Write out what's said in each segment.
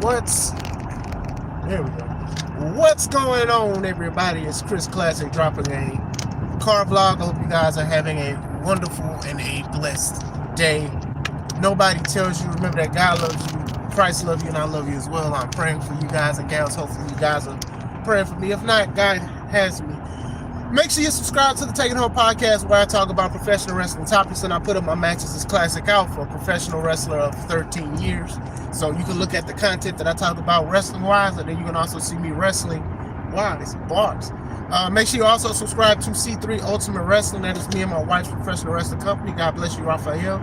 There we go. What's going on, everybody? It's Chris Classic dropping a car vlog. I hope you guys are having a wonderful and a blessed day. Nobody tells you, remember that God loves you, Christ loves you, and I love you as well. I'm praying for you guys and gals. Hopefully you guys are praying for me. If not, God has me. Make sure you subscribe to the Taking Home podcast, where I talk about professional wrestling topics, and I put up my Matches as Classic out for a professional wrestler of 13 years. So you can look at the content that I talk about wrestling-wise, and then you can also see me wrestling-wise, bars. Make sure you also subscribe to C3 Ultimate Wrestling. That is me and my wife's professional wrestling company. God bless you, Raphael.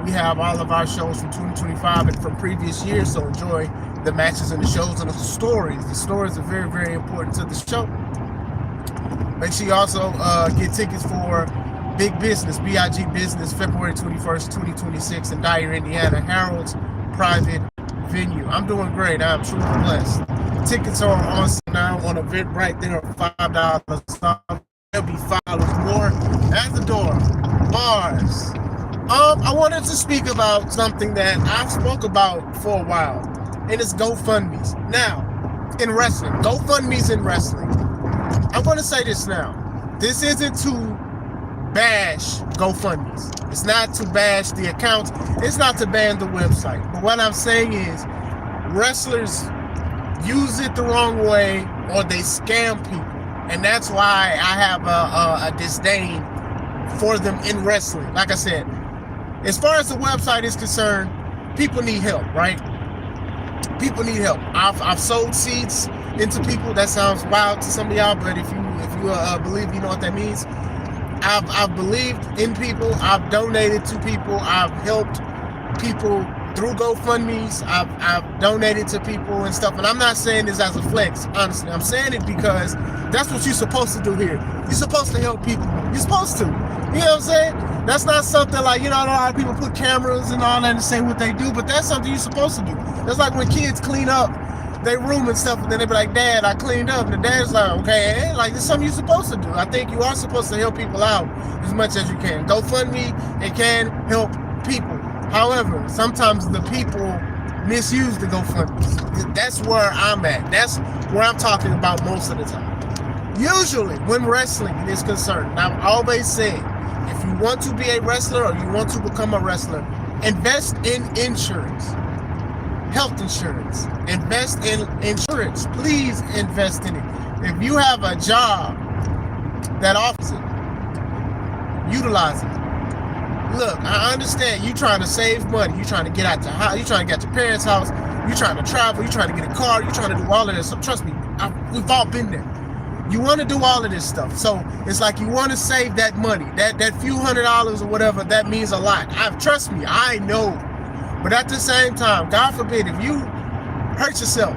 We have all of our shows from 2025 and from previous years, so enjoy the matches and the shows and the stories. The stories are very, very important to the show. Make sure you also get tickets for Big Business, BIG Business, February 21st, 2026 in Dyer, Indiana, Harold's private venue. I'm doing great. I'm truly blessed. Tickets are on sale now on Eventbrite. They are $5 There'll be $5 more at the door. Bars. I wanted to speak about something that I've spoke about for a while, and it's GoFundmes. Now, in wrestling, GoFundmes in wrestling. I'm going to say this now. This isn't to bash GoFundmes. It's not to bash the account. It's not to ban the website. But what I'm saying is wrestlers use it the wrong way, or they scam people. And that's why I have a disdain for them in wrestling. Like I said, as far as the website is concerned, people need help, right? People need help. I've sold seeds into people. That sounds wild to some of y'all, but if you believe, you know what that means. I've believed in people. I've donated to people. I've helped people through GoFundmes. I've donated to people and stuff. And I'm not saying this as a flex, honestly. I'm saying it because that's what you're supposed to do here. You're supposed to help people. You're supposed to. You know what I'm saying? That's not something like, you know, a lot of people put cameras and all that and say what they do, but that's something you're supposed to do. That's like when kids clean up their room and stuff, and then they be like, Dad, I cleaned up. And the dad's like, okay, like, this is something you're supposed to do. I think you are supposed to help people out as much as you can. GoFundMe, it can help people. However, sometimes the people misuse the GoFundMe. That's where I'm at. That's where I'm talking about most of the time. Usually, when wrestling is concerned, and I've always said, if you want to be a wrestler or you want to become a wrestler, invest in insurance. Health insurance. Invest in insurance. Please invest in it. If you have a job that offers it, utilize it. Look, I understand you trying to save money. You trying to get out the house. You trying to get to your parents' house. You trying to travel. You trying to get a car. You trying to do all of this. So trust me, we've all been there. You want to do all of this stuff. So it's like you want to save that money. That few $100s or whatever, that means a lot. Trust me, I know. But at the same time, God forbid, if you hurt yourself,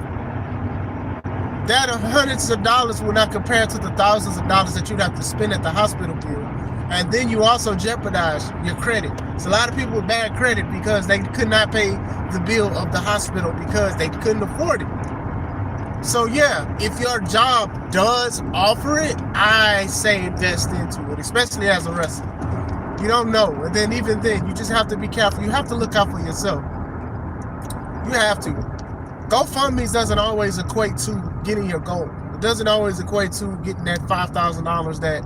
that hundreds of dollars will not compare to the thousands of dollars that you'd have to spend at the hospital bill. And then you also jeopardize your credit. So a lot of people with bad credit because they could not pay the bill of the hospital because they couldn't afford it. So yeah, if your job does offer it, I say invest into it, especially as a wrestler. You don't know, and then even then, you just have to be careful. You have to look out for yourself. You have to. GoFundMe doesn't always equate to getting your goal. It doesn't always equate to getting that $5,000 that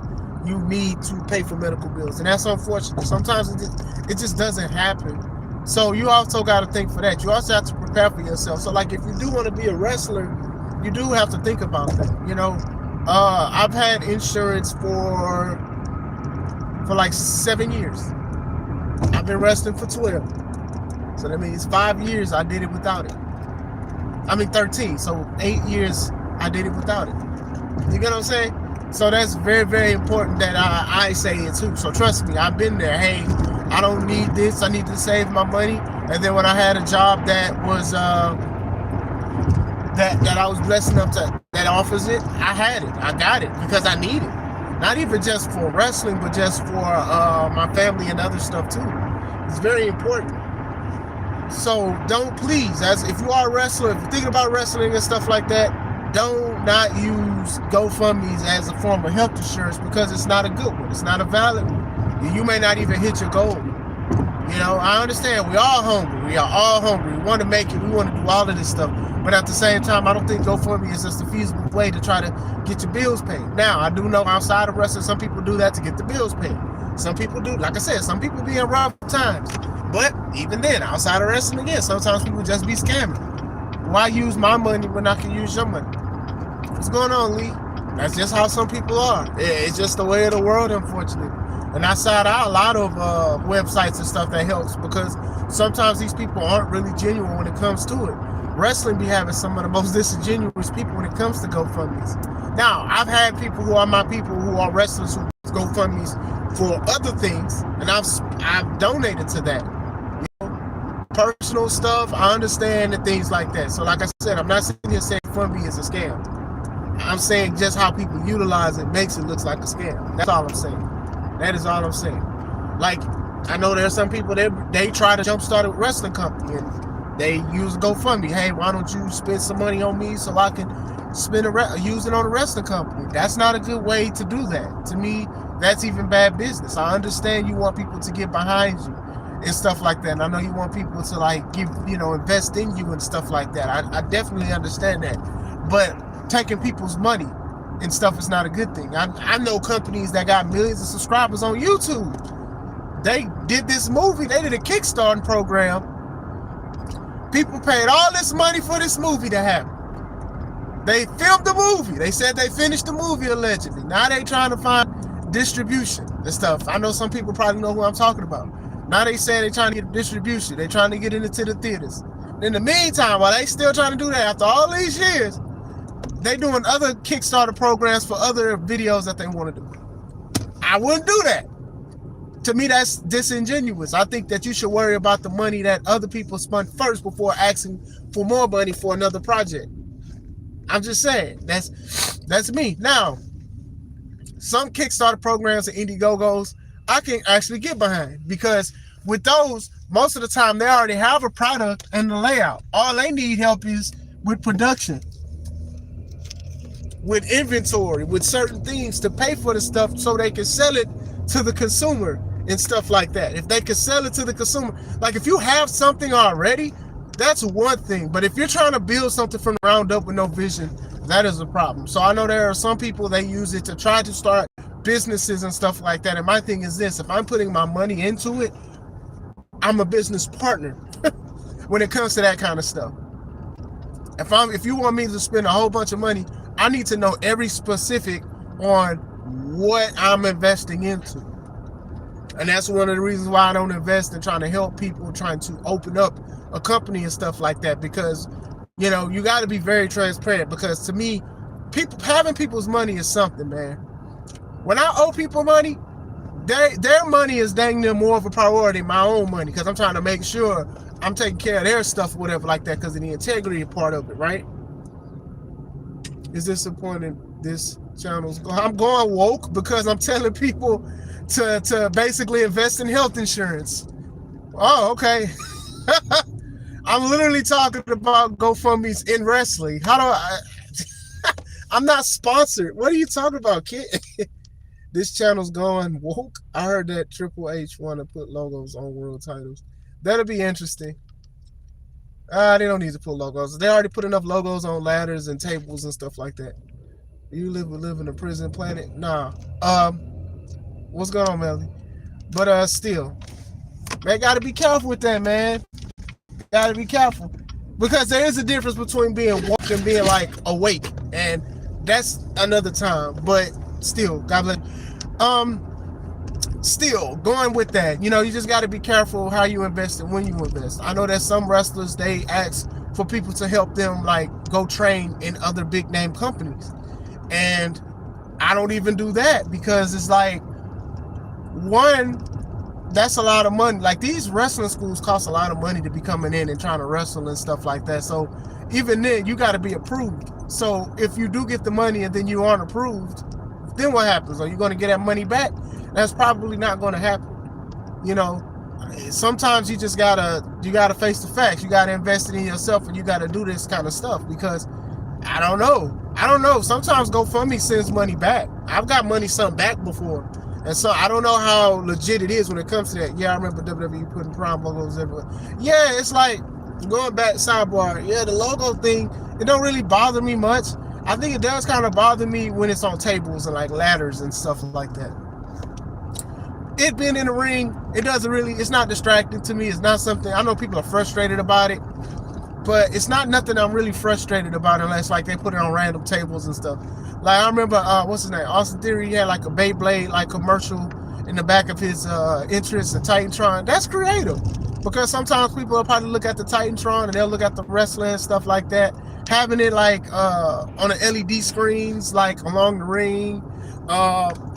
you need to pay for medical bills, and that's unfortunate. Sometimes it just doesn't happen. So you also got to think for that. You also have to prepare for yourself. So like if you do want to be a wrestler, you do have to think about that. You know, I've had insurance for like 7 years. I've been wrestling for 12. So that means 5 years I did it without it. I mean 13. So 8 years I did it without it. You get what I'm saying? So that's very, very important that I say it too. So trust me, I've been there. Hey, I don't need this. I need to save my money. And then when I had a job that was that I was blessed enough to that offers it, I had it. I got it because I need it. Not even just for wrestling, but just for my family and other stuff too. It's very important. So don't please, as if you are a wrestler, if you're thinking about wrestling and stuff like that, don't not use GoFundMes as a form of health insurance because it's not a good one. It's not a valid one. You may not even hit your goal. You know, I understand we all hungry. We are all hungry. We want to make it. We want to do all of this stuff. But at the same time, I don't think GoFundMe is just a feasible way to try to get your bills paid. Now, I do know outside of wrestling, some people do that to get the bills paid. Some people do, like I said, some people be in rough times. But even then, outside of wrestling, again, sometimes people just be scamming. Why use my money when I can use your money? What's going on, Lee? That's just how some people are. It's just the way of the world, unfortunately. And I side out a lot of websites and stuff that helps, because sometimes these people aren't really genuine when it comes to it. Wrestling be having some of the most disingenuous people when it comes to GoFundMes. Now, I've had people who are my people who are wrestlers who GoFundMes for other things, and I've donated to that. You know, personal stuff, I understand, and things like that. So like I said, I'm not sitting here saying GoFundMe is a scam. I'm saying just how people utilize it makes it look like a scam. That's all I'm saying. That is all I'm saying. Like, I know there are some people that they try to jumpstart a wrestling company and they use GoFundMe. Hey, why don't you spend some money on me so I can use it on a wrestling company? That's not a good way to do that. To me, that's even bad business. I understand you want people to get behind you and stuff like that. And I know you want people to like give, invest in you and stuff like that. I definitely understand that. But taking people's money and stuff is not a good thing. I know companies that got millions of subscribers on YouTube. They did this movie. They did a Kickstarter program. People paid all this money for this movie to happen. They filmed the movie. They said they finished the movie allegedly. Now they trying to find distribution and stuff. I know some people probably know who I'm talking about. Now they say they trying to get distribution. They trying to get into the theaters. In the meantime, while they still trying to do that after all these years, they doing other Kickstarter programs for other videos that they want to do. I wouldn't do that. To me, that's disingenuous. I think that you should worry about the money that other people spend first before asking for more money for another project. I'm just saying, that's me. Now, some Kickstarter programs and Indiegogos, I can actually get behind, because with those, most of the time they already have a product and the layout. All they need help is with production, with inventory, with certain things to pay for the stuff so they can sell it to the consumer and stuff like that. If they can sell it to the consumer, like if you have something already, that's one thing. But if you're trying to build something from the ground up with no vision, that is a problem. So I know there are some people that use it to try to start businesses and stuff like that. And my thing is this: if I'm putting my money into it, I'm a business partner when it comes to that kind of stuff. If you want me to spend a whole bunch of money, I need to know every specific on what I'm investing into. And that's one of the reasons why I don't invest in trying to help people, trying to open up a company and stuff like that, because, you got to be very transparent, because to me, having people's money is something, man. When I owe people money, their money is dang near more of a priority than my own money, because I'm trying to make sure I'm taking care of their stuff or whatever like that, because of the integrity part of it, right? Is this disappointing? This channel's I'm going woke because I'm telling people to basically invest in health insurance. Oh, okay. I'm literally talking about GoFundMes in wrestling. How do I? I'm not sponsored. What are you talking about, kid? This channel's going woke. I heard that Triple H want to put logos on world titles. That'll be interesting. They don't need to put logos. They already put enough logos on ladders and tables and stuff like that. You live in a prison planet? Nah. What's going on, Melly? But still, man, gotta be careful with that, man. Gotta be careful, because there is a difference between being woke and being like awake, and that's another time. But still, God bless. Still going with that, you just got to be careful how you invest and when you invest. I know that some wrestlers, they ask for people to help them like go train in other big name companies, and I don't even do that, because it's like, one, that's a lot of money. Like, these wrestling schools cost a lot of money to be coming in and trying to wrestle and stuff like that. So even then, you got to be approved. So if you do get the money and then you aren't approved, then what happens? Are you going to get that money back? That's probably not going to happen. Sometimes you just gotta face the facts. You gotta invest in yourself, and you gotta do this kind of stuff, because I don't know. Sometimes GoFundMe sends money back. I've got money sent back before. And so I don't know how legit it is when it comes to that. Yeah, I remember WWE putting Prime logos everywhere. Yeah, it's like, going back sidebar, yeah, the logo thing, it don't really bother me much. I think it does kind of bother me when it's on tables and like ladders and stuff like that. It being in the ring, it doesn't really, it's not distracting to me. It's not something, I know people are frustrated about it, but it's not nothing I'm really frustrated about unless like they put it on random tables and stuff. Like I remember, what's his name? Austin Theory, he had like a Beyblade like commercial in the back of his entrance, the Titantron. That's creative, because sometimes people will probably look at the Titantron and they'll look at the wrestling and stuff like that. Having it like on the LED screens, like along the ring,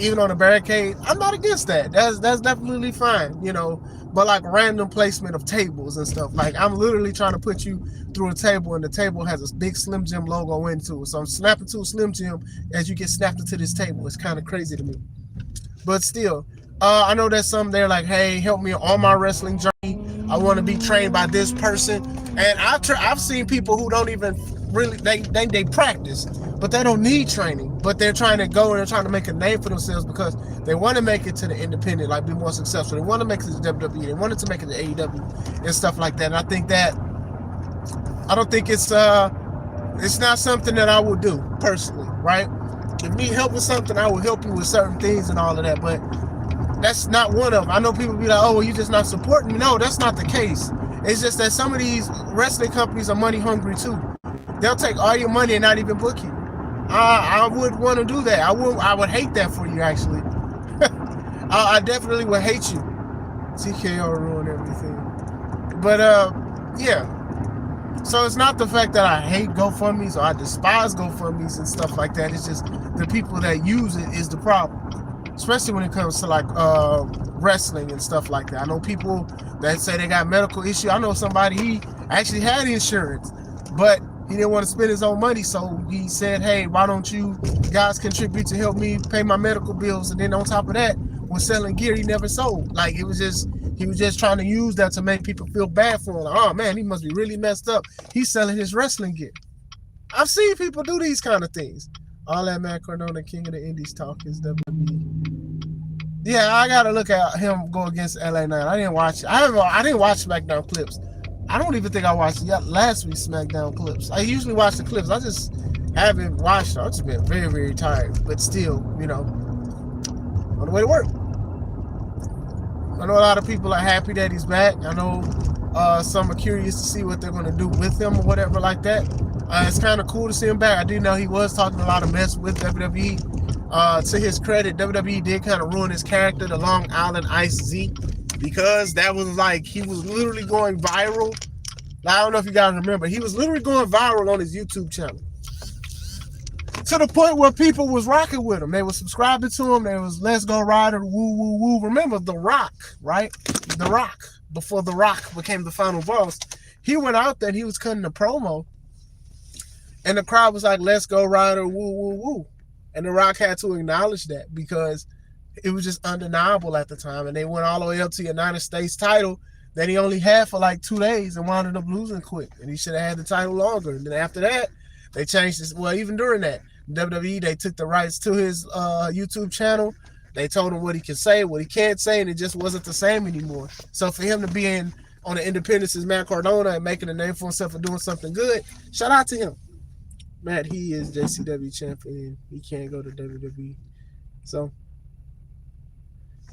even on a barricade, I'm not against that. That's definitely fine, you know. But like random placement of tables and stuff, like I'm literally trying to put you through a table and the table has a big Slim Jim logo into it. So I'm snapping to a Slim Jim as you get snapped into this table. It's kind of crazy to me. But still, I know there's some there like, hey, help me on my wrestling journey. I want to be trained by this person. And I've seen people who don't even really, they practice, but they don't need training. But they're trying to go and they're trying to make a name for themselves because they want to make it to the independent, like be more successful. They want to make it to the WWE. They wanted to make it to AEW and stuff like that. And I think that, I don't think it's not something that I would do personally, right? If you need help with something, I will help you with certain things and all of that, but that's not one of them. I know people be like, oh, well, you're just not supporting me. No, that's not the case. It's just that some of these wrestling companies are money hungry too. They'll take all your money and not even book you. I would want to do that. I would hate that for you, actually. I definitely would hate you. TKO ruined everything. But yeah. So it's not the fact that I hate GoFundmes or I despise GoFundmes and stuff like that. It's just the people that use it is the problem. Especially when it comes to like wrestling and stuff like that. I know people that say they got medical issue. I know somebody, he actually had insurance, but he didn't want to spend his own money, so he said, hey, why don't you guys contribute to help me pay my medical bills? And then on top of that, when selling gear he never sold. Like he was just trying to use that to make people feel bad for him. Like, oh man, he must be really messed up. He's selling his wrestling gear. I've seen people do these kind of things. All that Matt Cardona, King of the Indies talk is WWE. Yeah, I gotta look at him go against LA Knight. I didn't watch it. I didn't watch SmackDown clips. I don't even think I watched last week's SmackDown clips. I usually watch the clips. I just haven't watched it. I've just been very, very tired. But still, you know, on the way to work. I know a lot of people are happy that he's back. I know some are curious to see what they're going to do with him or whatever like that. It's kind of cool to see him back. I did know he was talking a lot of mess with WWE. To his credit, WWE did kind of ruin his character, the Long Island Ice Z, because that was like, he was literally going viral. I don't know if you guys remember. He was literally going viral on his YouTube channel. To the point where people was rocking with him. They were subscribing to him. They was Let's Go Ryder, woo, woo, woo. Remember The Rock, right? The Rock. Before The Rock became the final boss, he went out there and he was cutting a promo. And the crowd was like, Let's Go Ryder, woo, woo, woo. And The Rock had to acknowledge that because it was just undeniable at the time. And they went all the way up to the United States title that he only had for like 2 days and wound up losing quick. And he should have had the title longer. And then after that, they changed this. Well, even during that, WWE, they took the rights to his YouTube channel. They told him what he can say, what he can't say, and it just wasn't the same anymore. So for him to be on the independence as Matt Cardona and making a name for himself and doing something good, shout out to him. Matt, he is JCW champion. He can't go to WWE. So,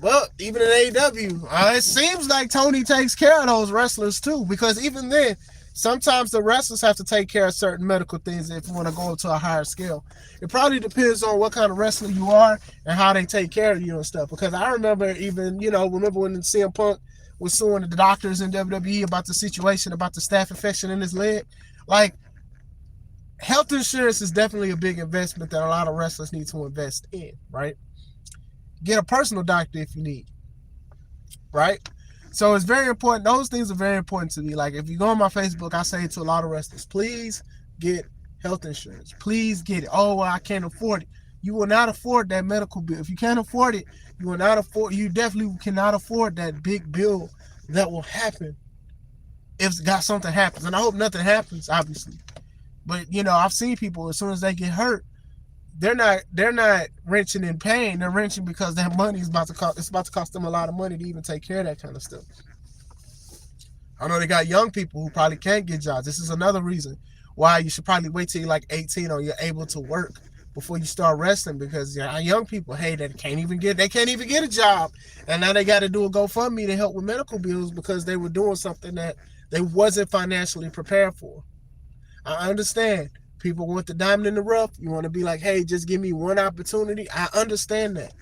well, even in AEW, it seems like Tony takes care of those wrestlers too, because even then, sometimes the wrestlers have to take care of certain medical things if you want to go up to a higher scale. It probably depends on what kind of wrestler you are and how they take care of you and stuff. Because I remember even, remember when CM Punk was suing the doctors in WWE about the situation, about the staph infection in his leg. Like, health insurance is definitely a big investment that a lot of wrestlers need to invest in, right? Get a personal doctor if you need, right? So it's very important. Those things are very important to me. Like if you go on my Facebook, I say to a lot of wrestlers, please get health insurance. Please get it. Oh, well, I can't afford it. You will not afford that medical bill. If you can't afford it, you definitely cannot afford that big bill that will happen if something happens. And I hope nothing happens, obviously. But, I've seen people, as soon as they get hurt, they're not wrenching in pain. They're wrenching because that money is about to cost. It's about to cost them a lot of money to even take care of that kind of stuff. I know they got young people who probably can't get jobs. This is another reason why you should probably wait till you're like 18 or you're able to work before you start wrestling, because young people, hey, they can't even get a job, and now they got to do a GoFundMe to help with medical bills because they were doing something that they wasn't financially prepared for. I understand people want the diamond in the rough. You want to be like, hey, just give me one opportunity. I understand that.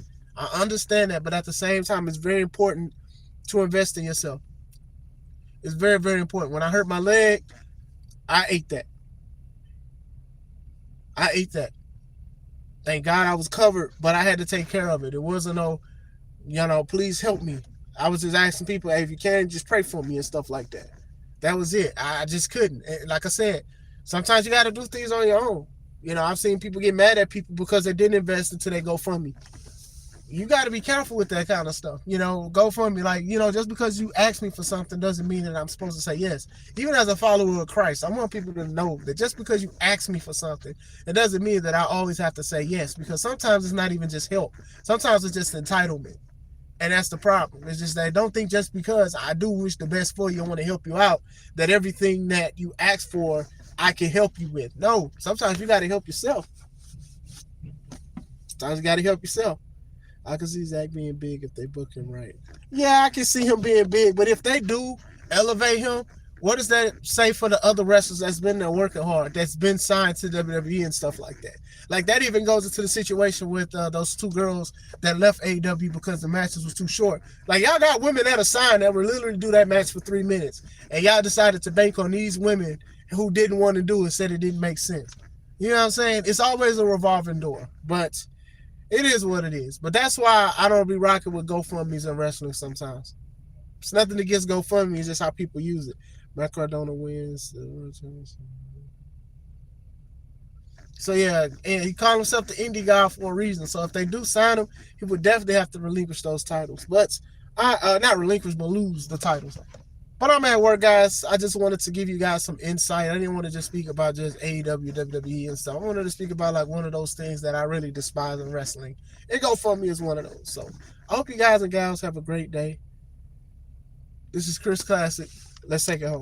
But at the same time, it's very important to invest in yourself. It's very, very important. When I hurt my leg, I ate that. Thank God I was covered, but I had to take care of it. It wasn't please help me. I was just asking people, hey, if you can, just pray for me and stuff like that. That was it. I just couldn't. Like I said, sometimes you got to do things on your own. I've seen people get mad at people because they didn't invest until they GoFundMe. You got to be careful with that kind of stuff. GoFundMe, like, just because you ask me for something doesn't mean that I'm supposed to say yes. Even as a follower of Christ, I want people to know that just because you ask me for something, it doesn't mean that I always have to say yes, because sometimes it's not even just help. Sometimes it's just entitlement. And that's the problem. It's just that I don't think just because I do wish the best for you and want to help you out, that everything that you ask for, I can help you with. No, sometimes you got to help yourself. I can see Zach being big if they book him right. Yeah, I can see him being big, but if they do elevate him, what does that say for the other wrestlers that's been there working hard, that's been signed to WWE and stuff like that? Like, that even goes into the situation with those two girls that left AEW because the matches was too short. Like, y'all got women that are signed that would literally do that match for 3 minutes, and y'all decided to bank on these women who didn't want to do it, said it didn't make sense. You know what I'm saying? It's always a revolving door, but it is what it is. But that's why I don't be rocking with GoFundMes and wrestling sometimes. It's nothing against GoFundMe. It's just how people use it. Matt Cardona wins. So, yeah, and he called himself the indie guy for a reason. So if they do sign him, he would definitely have to relinquish those titles. But, not relinquish, but lose the titles. But I'm at work, guys. I just wanted to give you guys some insight. I didn't want to just speak about just AEW, WWE, and stuff. I wanted to speak about like one of those things that I really despise in wrestling. And GoFundMe is one of those. So I hope you guys and gals have a great day. This is Chris Classic. Let's take it home.